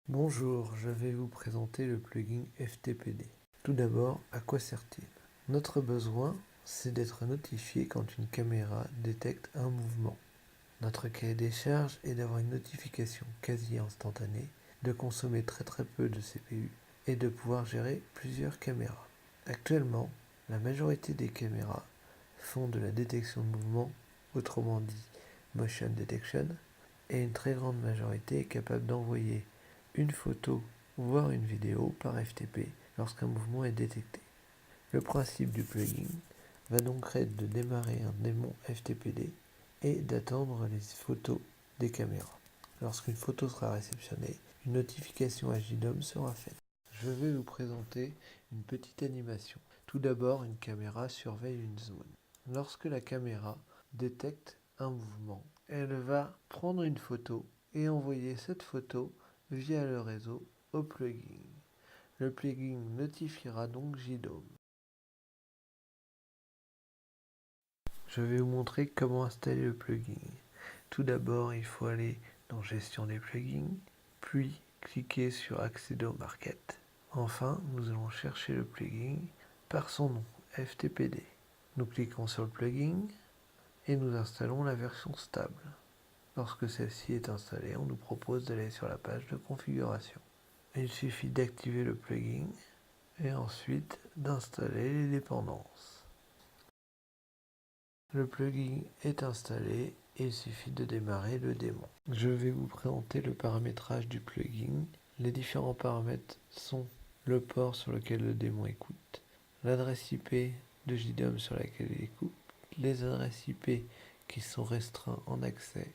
Bonjour, je vais vous présenter le plugin FTPD. Tout d'abord, à quoi sert-il? Notre besoin, c'est d'être notifié quand une caméra détecte un mouvement. Notre cahier des charges est d'avoir une notification quasi instantanée, de consommer très peu de CPU et de pouvoir gérer plusieurs caméras. Actuellement, la majorité des caméras font de la détection de mouvement, autrement dit motion detection, et une très grande majorité est capable d'envoyer une photo voire une vidéo par FTP lorsqu'un mouvement est détecté. Le principe du plugin va donc être de démarrer un démon FTPD et d'attendre les photos des caméras. Lorsqu'une photo sera réceptionnée, une notification à JDOM sera faite. Je vais vous présenter une petite animation. Tout d'abord, une caméra surveille une zone. Lorsque la caméra détecte un mouvement, elle va prendre une photo et envoyer cette photo via le réseau au plugin. Le plugin notifiera donc JDOM. Je vais vous montrer comment installer le plugin. Tout d'abord, il faut aller dans Gestion des plugins, puis cliquer sur Accéder au Market. Enfin, nous allons chercher le plugin par son nom, FTPD. Nous cliquons sur le plugin et nous installons la version stable. Lorsque celle-ci est installée, on nous propose d'aller sur la page de configuration. Il suffit d'activer le plugin et ensuite d'installer les dépendances. Le plugin est installé et il suffit de démarrer le démon. Je vais vous présenter le paramétrage du plugin. Les différents paramètres sont le port sur lequel le démon écoute, l'adresse IP de JDOM sur laquelle il écoute, les adresses IP qui sont restreints en accès,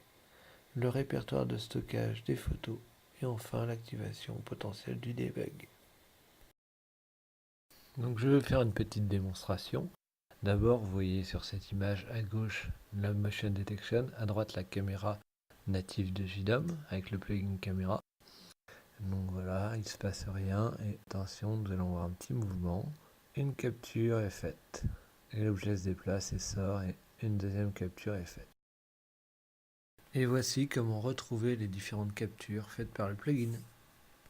le répertoire de stockage des photos et enfin l'activation potentielle du debug. Donc je vais faire une petite démonstration. D'abord, vous voyez sur cette image à gauche la motion detection, à droite la caméra native de JDOM avec le plugin caméra. Donc voilà, il ne se passe rien et attention, nous allons voir un petit mouvement. Une capture est faite et l'objet se déplace et sort et une deuxième capture est faite. Et voici comment retrouver les différentes captures faites par le plugin.